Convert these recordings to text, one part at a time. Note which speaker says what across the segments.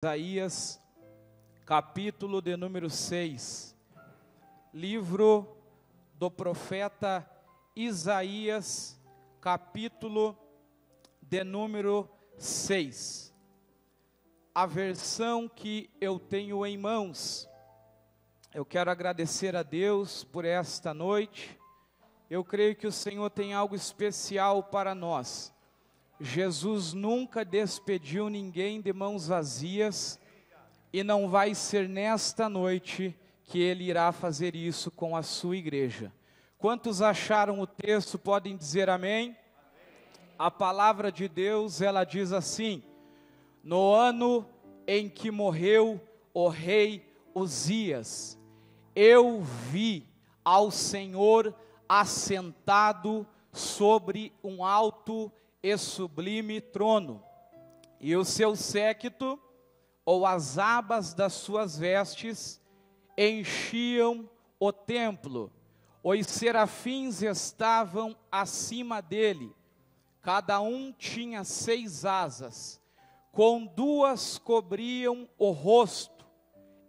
Speaker 1: Isaías, capítulo de número 6, livro do profeta Isaías, capítulo de número 6. A versão que eu tenho em mãos, eu quero agradecer a Deus por esta noite. Eu creio que o Senhor tem algo especial para nós. Jesus nunca despediu ninguém de mãos vazias, e não vai ser nesta noite que Ele irá fazer isso com a sua igreja. Quantos acharam o texto podem dizer amém? A palavra de Deus, ela diz assim: no ano em que morreu o rei Uzias, eu vi ao Senhor assentado sobre um alto e sublime trono, e o seu séquito, ou as abas das suas vestes, enchiam o templo. Os serafins estavam acima dele, cada um tinha 6 asas, com 2 cobriam o rosto,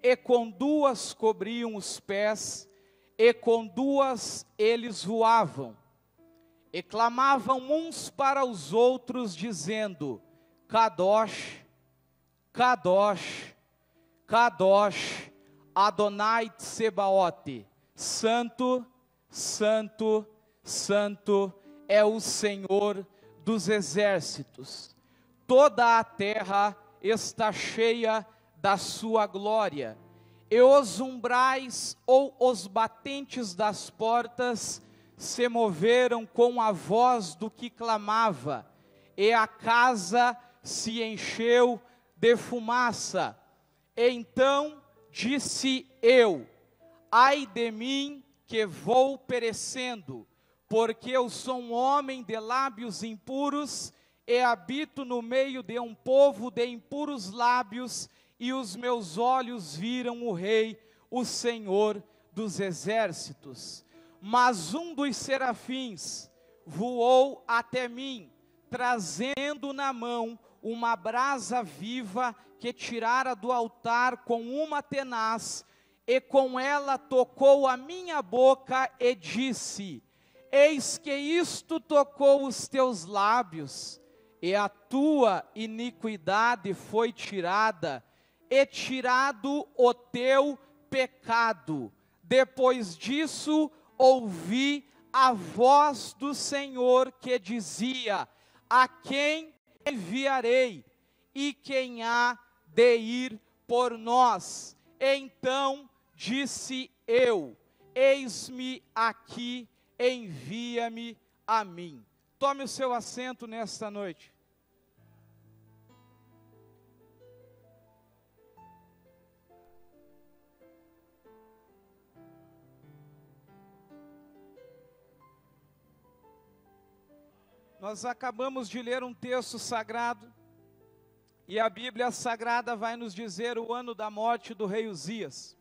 Speaker 1: e com 2 cobriam os pés, e com 2 eles voavam, e clamavam uns para os outros, dizendo: Kadosh, Kadosh, Kadosh, Adonai Tsebaote, Santo, Santo, Santo é o Senhor dos exércitos. Toda a terra está cheia da sua glória, e os umbrais ou os batentes das portas se moveram com a voz do que clamava, e a casa se encheu de fumaça. Então disse eu: ai de mim, que vou perecendo, porque eu sou um homem de lábios impuros, e habito no meio de um povo de impuros lábios, e os meus olhos viram o Rei, o Senhor dos exércitos. Mas um dos serafins voou até mim, trazendo na mão uma brasa viva que tirara do altar com uma tenaz, e com ela tocou a minha boca e disse: eis que isto tocou os teus lábios, e a tua iniquidade foi tirada, e tirado o teu pecado. Depois disso, ouvi a voz do Senhor que dizia: a quem enviarei, e quem há de ir por nós? Então disse eu: eis-me aqui, envia-me a mim. Tome o seu assento nesta noite. Nós acabamos de ler um texto sagrado, e a Bíblia Sagrada vai nos dizer o ano da morte do rei Uzias.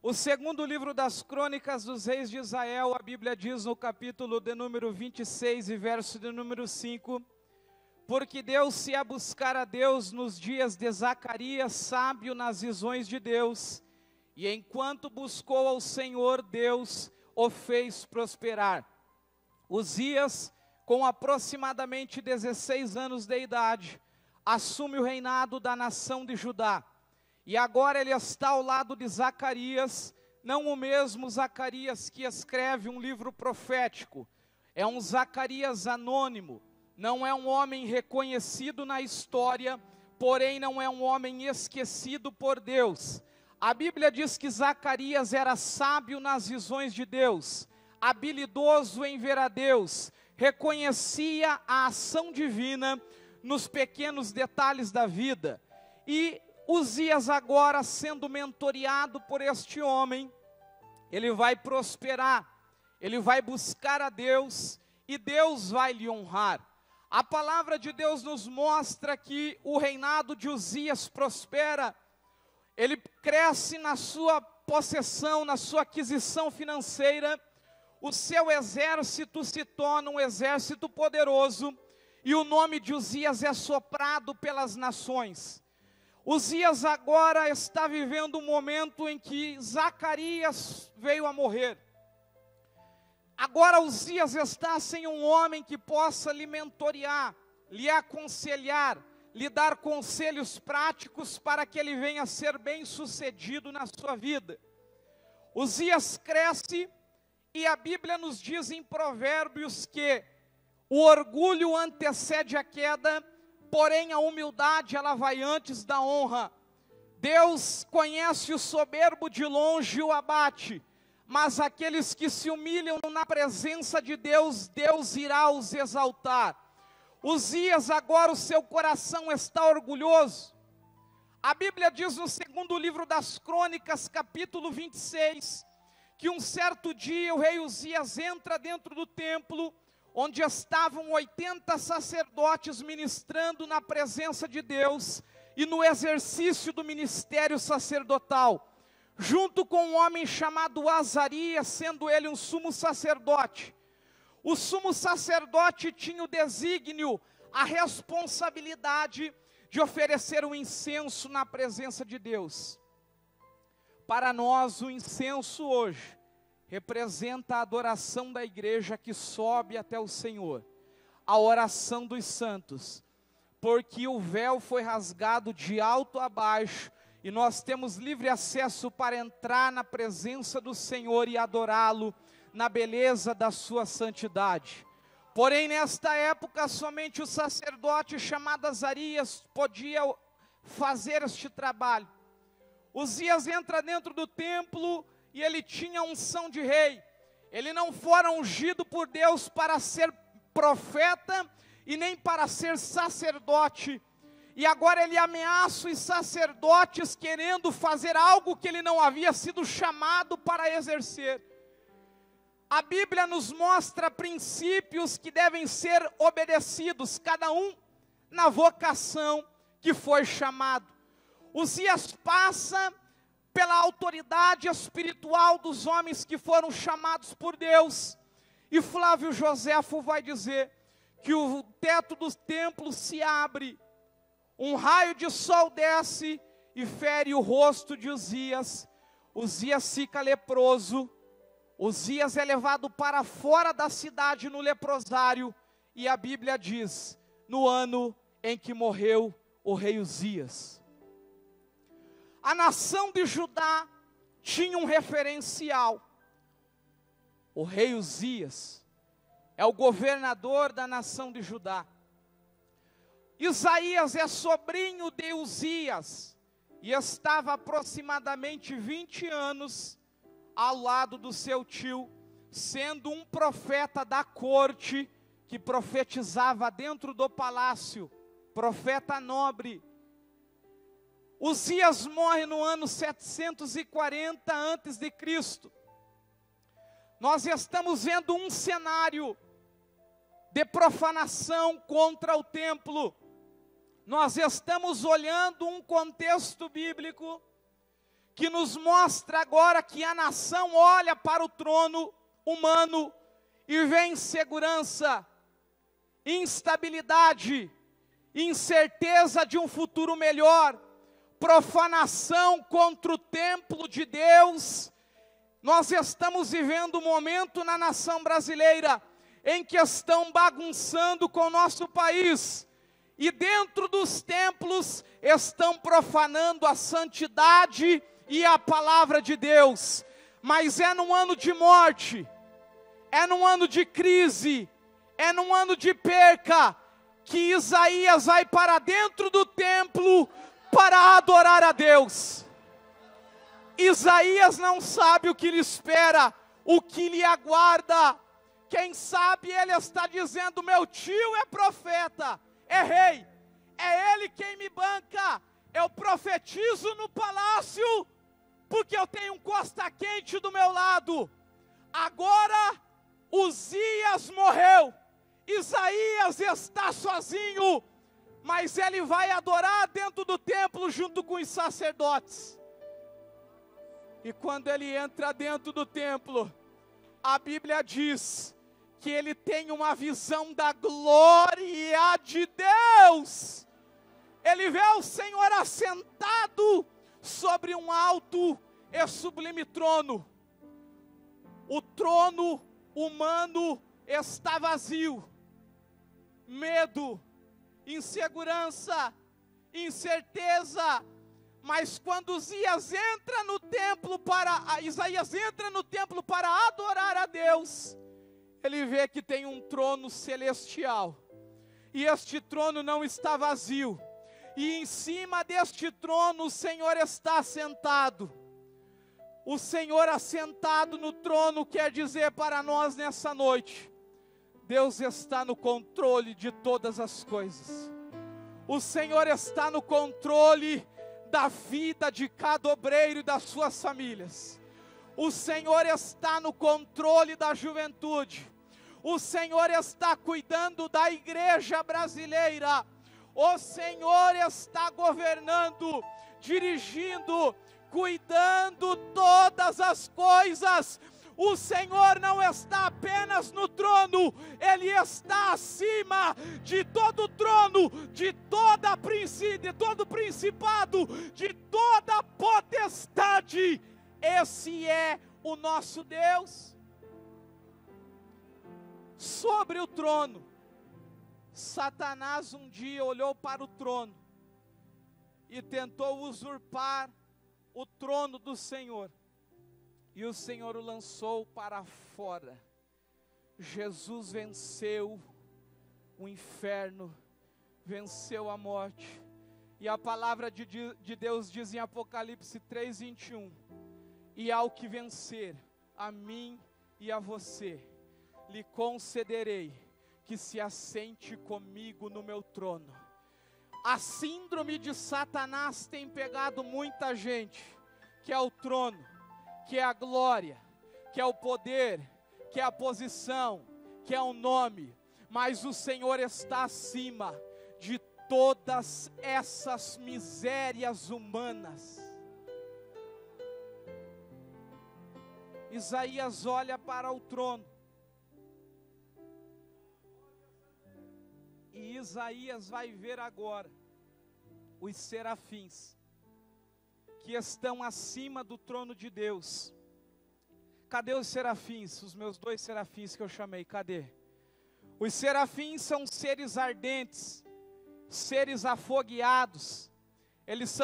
Speaker 1: O segundo livro das crônicas dos reis de Israel, a Bíblia diz no capítulo de número 26 e verso de número 5, porque deu-se a buscar a Deus nos dias de Zacarias, sábio nas visões de Deus, e enquanto buscou ao Senhor, Deus o fez prosperar. Uzias, com aproximadamente 16 anos de idade, assume o reinado da nação de Judá. E agora ele está ao lado de Zacarias, não o mesmo Zacarias que escreve um livro profético. É um Zacarias anônimo, não é um homem reconhecido na história, porém não é um homem esquecido por Deus. A Bíblia diz que Zacarias era sábio nas visões de Deus, habilidoso em ver a Deus, reconhecia a ação divina nos pequenos detalhes da vida. E Uzias, agora sendo mentoreado por este homem, ele vai prosperar, ele vai buscar a Deus, e Deus vai lhe honrar. A palavra de Deus nos mostra que o reinado de Uzias prospera, ele cresce na sua possessão, na sua aquisição financeira, o seu exército se torna um exército poderoso, e o nome de Uzias é soprado pelas nações. Uzias agora está vivendo um momento em que Zacarias veio a morrer. Agora Uzias está sem um homem que possa lhe mentorear, lhe aconselhar, lhe dar conselhos práticos para que ele venha a ser bem sucedido na sua vida. Uzias cresce e a Bíblia nos diz em Provérbios que o orgulho antecede a queda, porém a humildade ela vai antes da honra. Deus conhece o soberbo de longe e o abate, mas aqueles que se humilham na presença de Deus, Deus irá os exaltar. Uzias agora o seu coração está orgulhoso. A Bíblia diz no segundo livro das Crônicas, capítulo 26, que um certo dia o rei Uzias entra dentro do templo, onde estavam 80 sacerdotes ministrando na presença de Deus e no exercício do ministério sacerdotal, junto com um homem chamado Azarias, sendo ele um sumo sacerdote. O sumo sacerdote tinha o desígnio, a responsabilidade de oferecer o incenso na presença de Deus. Para nós, o incenso hoje representa a adoração da igreja que sobe até o Senhor, a oração dos santos, porque o véu foi rasgado de alto a baixo, e nós temos livre acesso para entrar na presença do Senhor e adorá-lo na beleza da sua santidade. Porém, nesta época, somente o sacerdote chamado Azarias podia fazer este trabalho. Uzias entra dentro do templo e ele tinha unção de rei. Ele não fora ungido por Deus para ser profeta e nem para ser sacerdote. E agora ele ameaça os sacerdotes querendo fazer algo que ele não havia sido chamado para exercer. A Bíblia nos mostra princípios que devem ser obedecidos, cada um na vocação que foi chamado. Uzias passa pela autoridade espiritual dos homens que foram chamados por Deus. E Flávio Joséfo vai dizer que o teto do templo se abre, um raio de sol desce e fere o rosto de Uzias. Uzias fica leproso. Uzias é levado para fora da cidade no leprosário. E a Bíblia diz, no ano em que morreu o rei Uzias. A nação de Judá tinha um referencial. O rei Uzias é o governador da nação de Judá. Isaías é sobrinho de Uzias e estava aproximadamente 20 anos ao lado do seu tio, sendo um profeta da corte que profetizava dentro do palácio, profeta nobre. Uzias morre no ano 740 a.C. Nós estamos vendo um cenário de profanação contra o templo. Nós estamos olhando um contexto bíblico que nos mostra agora que a nação olha para o trono humano e vê insegurança, instabilidade, incerteza de um futuro melhor, profanação contra o templo de Deus. Nós estamos vivendo um momento na nação brasileira em que estão bagunçando com o nosso país, e dentro dos templos estão profanando a santidade e a palavra de Deus. Mas é num ano de morte, é num ano de crise, é num ano de perca, que Isaías vai para dentro do templo para adorar a Deus. Isaías não sabe o que lhe espera, o que lhe aguarda. Quem sabe ele está dizendo, meu tio é profeta, é rei, é ele quem me banca, eu profetizo no palácio, porque eu tenho um costa quente do meu lado. Agora Uzias morreu, Isaías está sozinho, mas ele vai adorar dentro do templo junto com os sacerdotes. E quando ele entra dentro do templo, a Bíblia diz que ele tem uma visão da glória de Deus. ele vê o Senhor assentado sobre um alto e sublime trono. O trono humano está vazio. Medo, insegurança, incerteza. Mas quando Isaías entra no templo para adorar a Deus, ele vê que tem um trono celestial. E este trono não está vazio. E em cima deste trono o Senhor está sentado. O Senhor assentado no trono quer dizer para nós nessa noite: Deus está no controle de todas as coisas. O Senhor está no controle da vida de cada obreiro e das suas famílias. O Senhor está no controle da juventude. O Senhor está cuidando da igreja brasileira. O Senhor está governando, dirigindo, cuidando todas as coisas. O Senhor não está apenas no trono, Ele está acima de todo trono, de todo principado, de toda potestade. Esse é o nosso Deus. Sobre o trono, Satanás um dia olhou para o trono e tentou usurpar o trono do Senhor. E o Senhor o lançou para fora. Jesus venceu o inferno, venceu a morte. E a palavra de Deus diz em Apocalipse 3:21: e ao que vencer, a mim e a você, lhe concederei que se assente comigo no meu trono. A síndrome de Satanás tem pegado muita gente, que é o trono, que é a glória, que é o poder, que é a posição, que é o nome. Mas o Senhor está acima de todas essas misérias humanas. Isaías olha para o trono. E Isaías vai ver agora os serafins que estão acima do trono de Deus. Cadê os serafins? Os meus 2 serafins que eu chamei, cadê? Os serafins são seres ardentes, seres afogueados. Eles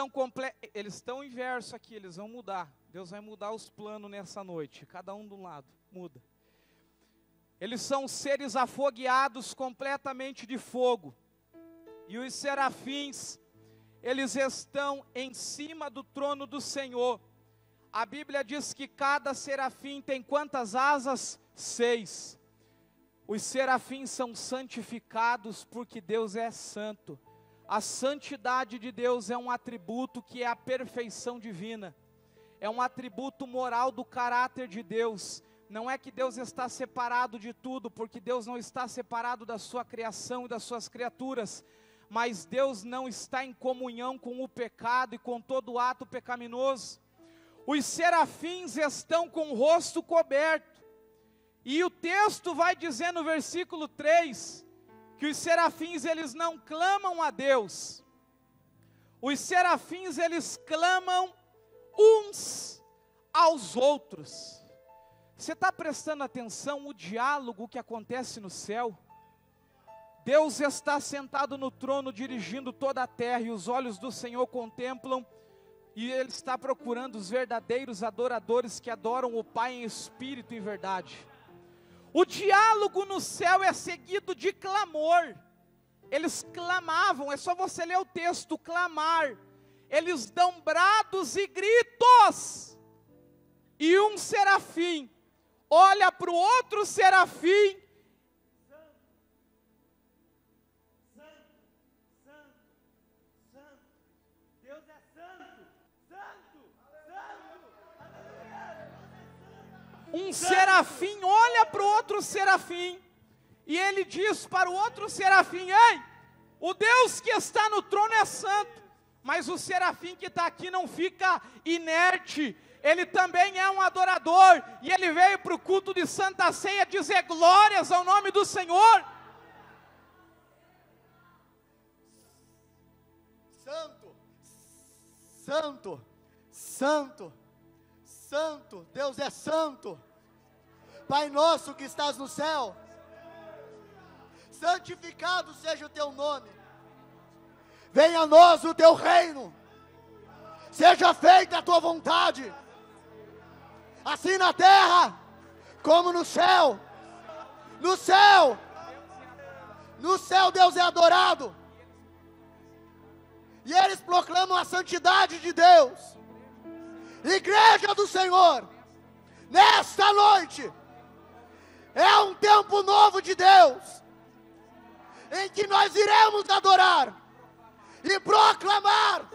Speaker 1: estão inverso aqui, eles vão mudar. Deus vai mudar os planos nessa noite, cada um de um lado, muda. Eles são seres afogueados completamente de fogo. E os serafins, eles estão em cima do trono do Senhor. A Bíblia diz que cada serafim tem quantas asas? 6. Os serafins são santificados porque Deus é santo. A santidade de Deus é um atributo que é a perfeição divina. É um atributo moral do caráter de Deus. Não é que Deus está separado de tudo, porque Deus não está separado da sua criação e das suas criaturas. Mas Deus não está em comunhão com o pecado e com todo ato pecaminoso. Os serafins estão com o rosto coberto. E o texto vai dizer no versículo 3, que os serafins eles não clamam a Deus. Os serafins eles clamam uns aos outros. Você está prestando atenção o diálogo que acontece no céu? Deus está sentado no trono dirigindo toda a terra e os olhos do Senhor contemplam e Ele está procurando os verdadeiros adoradores que adoram o Pai em espírito e verdade. O diálogo no céu é seguido de clamor. Eles clamavam, é só você ler o texto, clamar. Eles dão brados e gritos. E um serafim olha para o outro serafim. Um serafim olha para o outro serafim, e ele diz para o outro serafim: ei, o Deus que está no trono é santo. Mas o serafim que está aqui não fica inerte, ele também é um adorador, e ele veio para o culto de Santa Ceia dizer glórias ao nome do Senhor.
Speaker 2: Santo, santo, santo, Deus é santo. Pai nosso que estás no céu, santificado seja o teu nome. Venha a nós o teu reino. Seja feita a tua vontade, assim na terra, como no céu. No céu, no céu Deus é adorado. E eles proclamam a santidade de Deus. Igreja do Senhor, nesta noite, é um tempo novo de Deus, em que nós iremos adorar e proclamar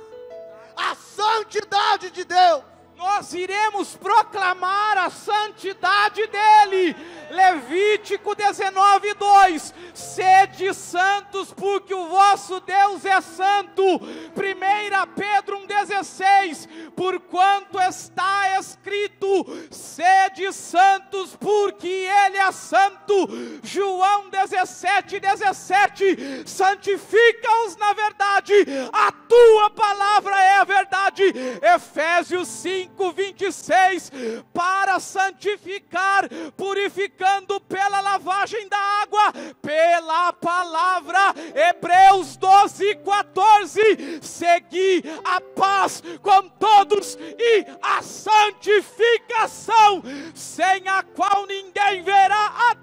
Speaker 2: a santidade de Deus.
Speaker 1: Nós iremos proclamar a santidade dele. Levítico 19:2. Sede santos, porque o vosso Deus é santo. 1 Pedro 1,16. Porquanto está escrito: sede santos, porque ele é santo. João 17:17. Santifica-os na verdade, a tua palavra é a verdade. Efésios 5:26. Para santificar, purificando pela lavagem da água, pela palavra. Hebreus 12:14. Segui a paz com todos e a santificação, sem a qual ninguém verá a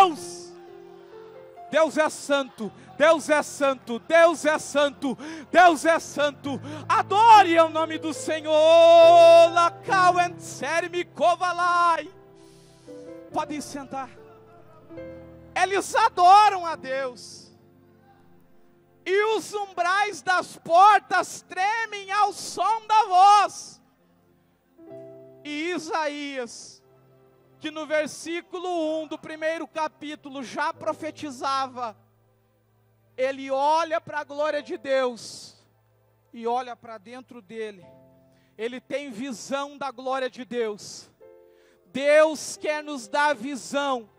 Speaker 1: Deus. Deus é santo, Deus é santo, Deus é santo, Deus é santo. Adore o nome do Senhor. Podem sentar. Eles adoram a Deus, e os umbrais das portas tremem ao som da voz. E Isaías, que no versículo 1 do primeiro capítulo já profetizava, ele olha para a glória de Deus e olha para dentro dele. Ele tem visão da glória de Deus. Deus quer nos dar visão,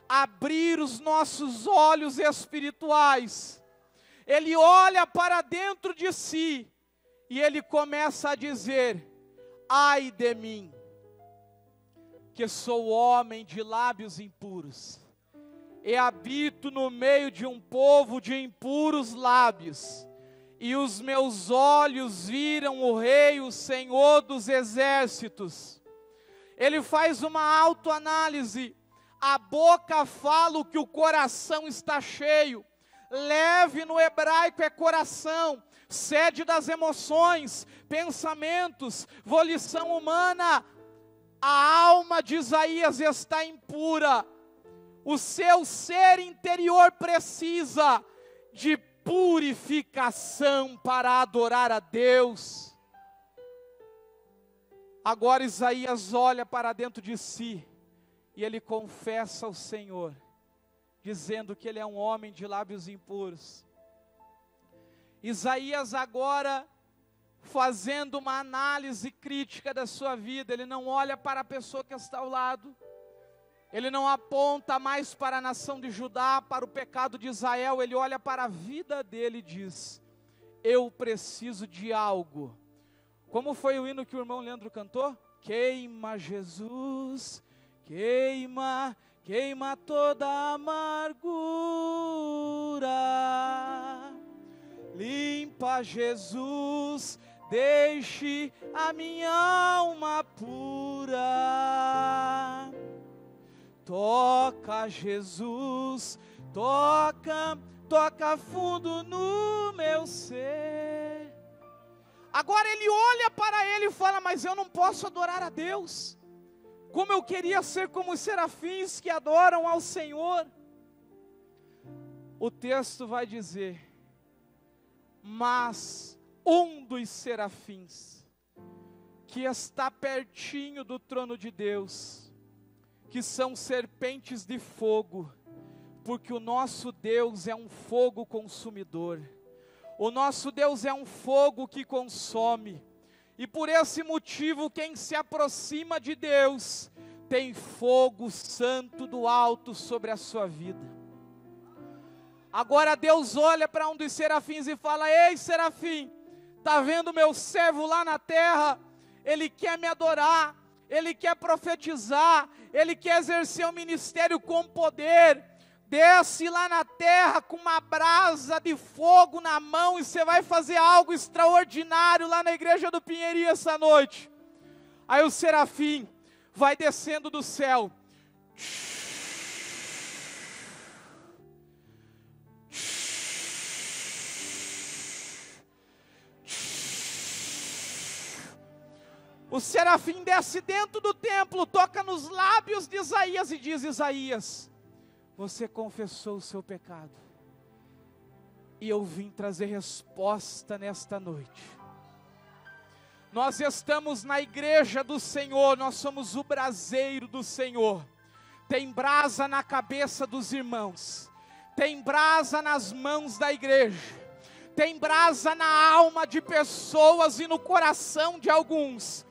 Speaker 1: abrir os nossos olhos espirituais. Ele olha para dentro de si e ele começa a dizer: ai de mim, que sou homem de lábios impuros, e habito no meio de um povo de impuros lábios, e os meus olhos viram o Rei, o Senhor dos exércitos. Ele faz uma autoanálise. A boca fala o que o coração está cheio. Leve no hebraico é coração, sede das emoções, pensamentos, volição humana. A alma de Isaías está impura. O seu ser interior precisa de purificação para adorar a Deus. Agora Isaías olha para dentro de si e ele confessa ao Senhor, dizendo que ele é um homem de lábios impuros. Isaías agora, fazendo uma análise crítica da sua vida, ele não olha para a pessoa que está ao lado, ele não aponta mais para a nação de Judá, para o pecado de Israel, ele olha para a vida dele e diz: eu preciso de algo. Como foi o hino que o irmão Leandro cantou? Queima, Jesus, queima, queima toda a amargura. Limpa, Jesus, deixe a minha alma pura. Toca, Jesus, toca, toca fundo no meu ser. Agora ele olha para ele e fala: mas eu não posso adorar a Deus como eu queria ser como os serafins que adoram ao Senhor. O texto vai dizer: mas um dos serafins, que está pertinho do trono de Deus, que são serpentes de fogo, porque o nosso Deus é um fogo consumidor. O nosso Deus é um fogo que consome, e por esse motivo quem se aproxima de Deus, tem fogo santo do alto sobre a sua vida. Agora Deus olha para um dos serafins e fala: ei serafim, Está vendo meu servo lá na terra? Ele quer me adorar, ele quer profetizar, ele quer exercer o ministério com poder. Desce lá na terra com uma brasa de fogo na mão e você vai fazer algo extraordinário lá na igreja do Pinheirinho essa noite. Aí o serafim vai descendo do céu. O serafim desce dentro do templo, toca nos lábios de Isaías e diz: Isaías, você confessou o seu pecado, e eu vim trazer resposta nesta noite. Nós estamos na igreja do Senhor, nós somos o braseiro do Senhor. Tem brasa na cabeça dos irmãos, tem brasa nas mãos da igreja, tem brasa na alma de pessoas e no coração de alguns.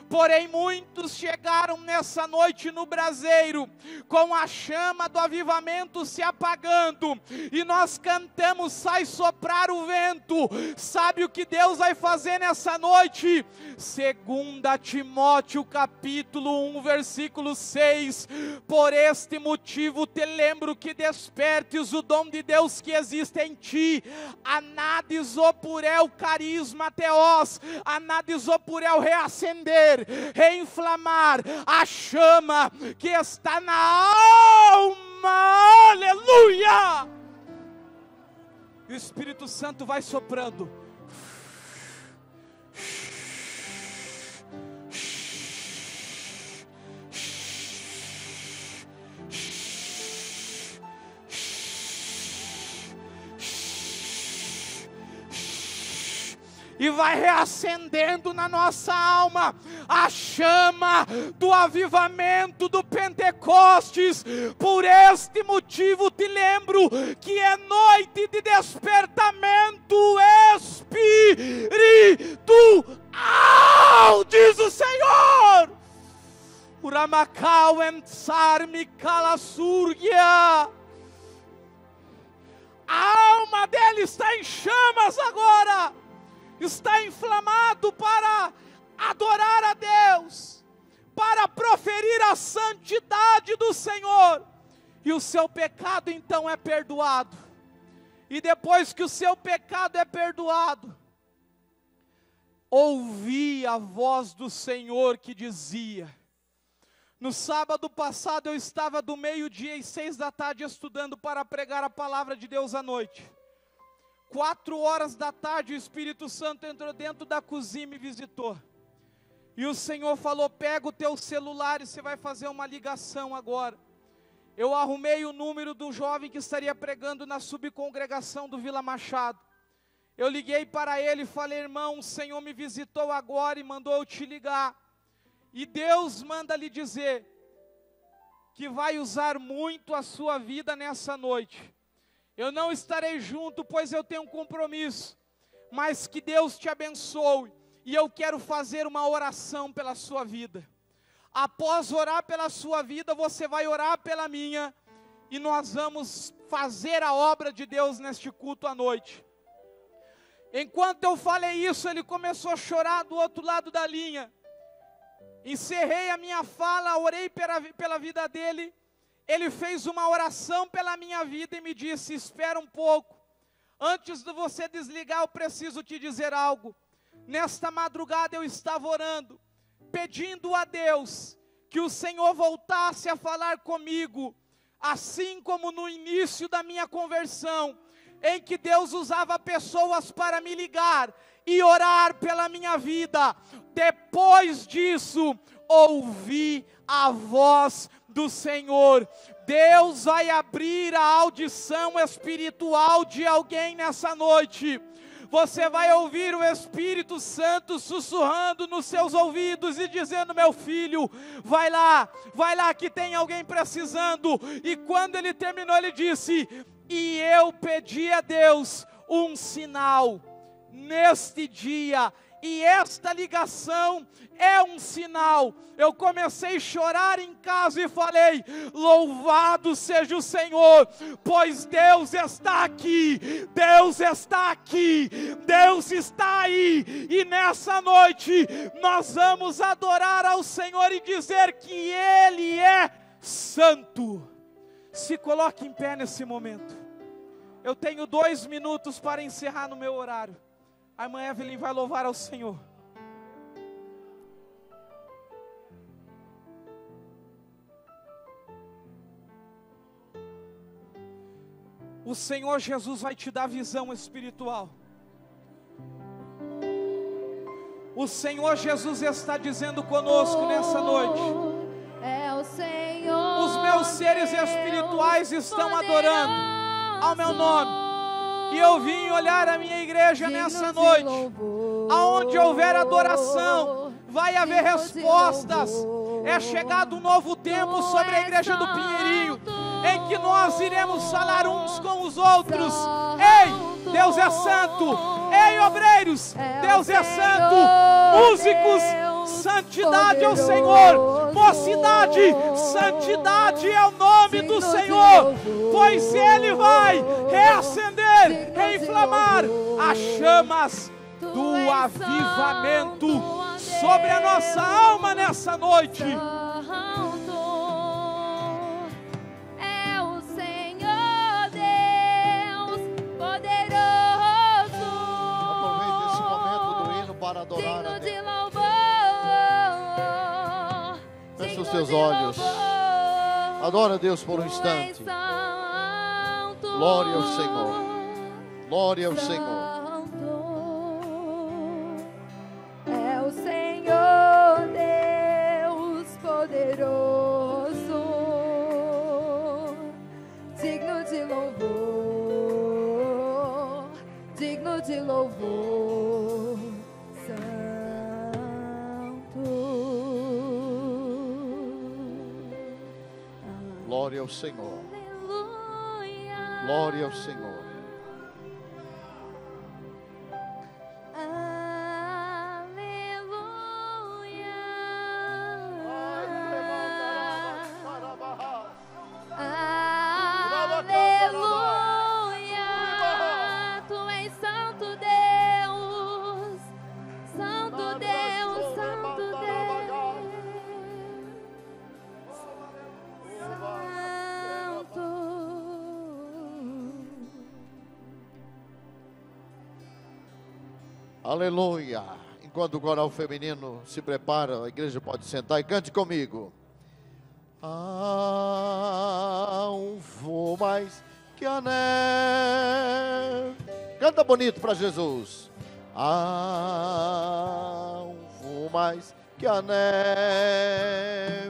Speaker 1: Porém muitos chegaram nessa noite no braseiro, com a chama do avivamento se apagando, e nós cantamos: sai soprar o vento. Sabe o que Deus vai fazer nessa noite? 2 Timóteo capítulo 1 versículo 6, por este motivo te lembro que despertes o dom de Deus que existe em ti, anades opurel carisma teós, anades opurel reacender, reinflamar a chama que está na alma, aleluia. E o Espírito Santo vai soprando. E vai reacendendo na nossa alma a chama do avivamento do Pentecostes. Por este motivo te lembro que é noite de despertamento espiritual, diz o Senhor. Uramacau ensar-me calasurgia. A alma dele está em chamas agora. Está inflamado para adorar a Deus, para proferir a santidade do Senhor, e o seu pecado então é perdoado. E depois que o seu pecado é perdoado, ouvi a voz do Senhor que dizia: no sábado passado eu estava do meio-dia às 6 da tarde estudando para pregar a palavra de Deus à noite. 4 horas da tarde o Espírito Santo entrou dentro da cozinha e me visitou. E o Senhor falou: pega o teu celular e você vai fazer uma ligação agora. Eu arrumei o número do jovem que estaria pregando na subcongregação do Vila Machado. Eu liguei para ele e falei: irmão, o Senhor me visitou agora e mandou eu te ligar. E Deus manda lhe dizer que vai usar muito a sua vida nessa noite. Eu não estarei junto, pois eu tenho um compromisso, mas que Deus te abençoe, e eu quero fazer uma oração pela sua vida. Após orar pela sua vida, você vai orar pela minha, e nós vamos fazer a obra de Deus neste culto à noite. Enquanto eu falei isso, ele começou a chorar do outro lado da linha. Encerrei a minha fala, orei pela vida dele. Ele fez uma oração pela minha vida e me disse: espera um pouco, antes de você desligar eu preciso te dizer algo. Nesta madrugada eu estava orando, pedindo a Deus que o Senhor voltasse a falar comigo, assim como no início da minha conversão, em que Deus usava pessoas para me ligar e orar pela minha vida. Depois disso, ouvi a voz do Senhor. Deus vai abrir a audição espiritual de alguém nessa noite. Você vai ouvir o Espírito Santo sussurrando nos seus ouvidos e dizendo: meu filho, vai lá que tem alguém precisando. E quando ele terminou, ele disse: e eu pedi a Deus um sinal. Neste dia E esta ligação é um sinal. Eu comecei a chorar em casa e falei: louvado seja o Senhor, pois Deus está aqui, Deus está aqui, Deus está aí. E nessa noite nós vamos adorar ao Senhor e dizer que Ele é santo. Se coloque em pé nesse momento. Eu tenho 2 minutos para encerrar no meu horário. A irmã Evelyn vai louvar ao Senhor. O Senhor Jesus vai te dar visão espiritual. O Senhor Jesus está dizendo conosco nessa noite.
Speaker 3: É o Senhor.
Speaker 1: Os meus seres espirituais estão adorando ao meu nome. E eu vim olhar a minha igreja nessa noite. Aonde houver adoração, vai haver respostas. É chegado um novo tempo sobre a igreja do Pinheirinho, em que nós iremos falar uns com os outros. Ei, Deus é santo. Ei, obreiros, Deus é santo. Músicos, santidade ao Senhor. Mocidade, santidade é o nome do Senhor, pois Ele vai reacender, reinflamar as chamas do avivamento sobre a nossa alma nessa noite.
Speaker 3: É o Senhor Deus poderoso.
Speaker 2: Aproveite esse momento do hino para adorar a
Speaker 3: Digno de
Speaker 2: Deus.
Speaker 3: louvor.
Speaker 2: Feche os
Speaker 3: Digno
Speaker 2: teus
Speaker 3: de
Speaker 2: olhos.
Speaker 3: louvor.
Speaker 2: Adora a Deus por um
Speaker 3: Tu és
Speaker 2: instante.
Speaker 3: santo.
Speaker 2: Glória ao Senhor. Glória ao Senhor.
Speaker 3: É o Senhor Deus poderoso, digno de louvor, digno de louvor, santo.
Speaker 2: Glória ao Senhor.
Speaker 3: Aleluia.
Speaker 2: Glória ao Senhor.
Speaker 3: Aleluia, Tu és santo Deus, santo Deus, santo Deus, santo.
Speaker 2: Aleluia. Enquanto o coral feminino se prepara, a igreja pode sentar e cante comigo. Há um voo mais que a neve. Canta bonito para Jesus. Há um voo mais que a neve.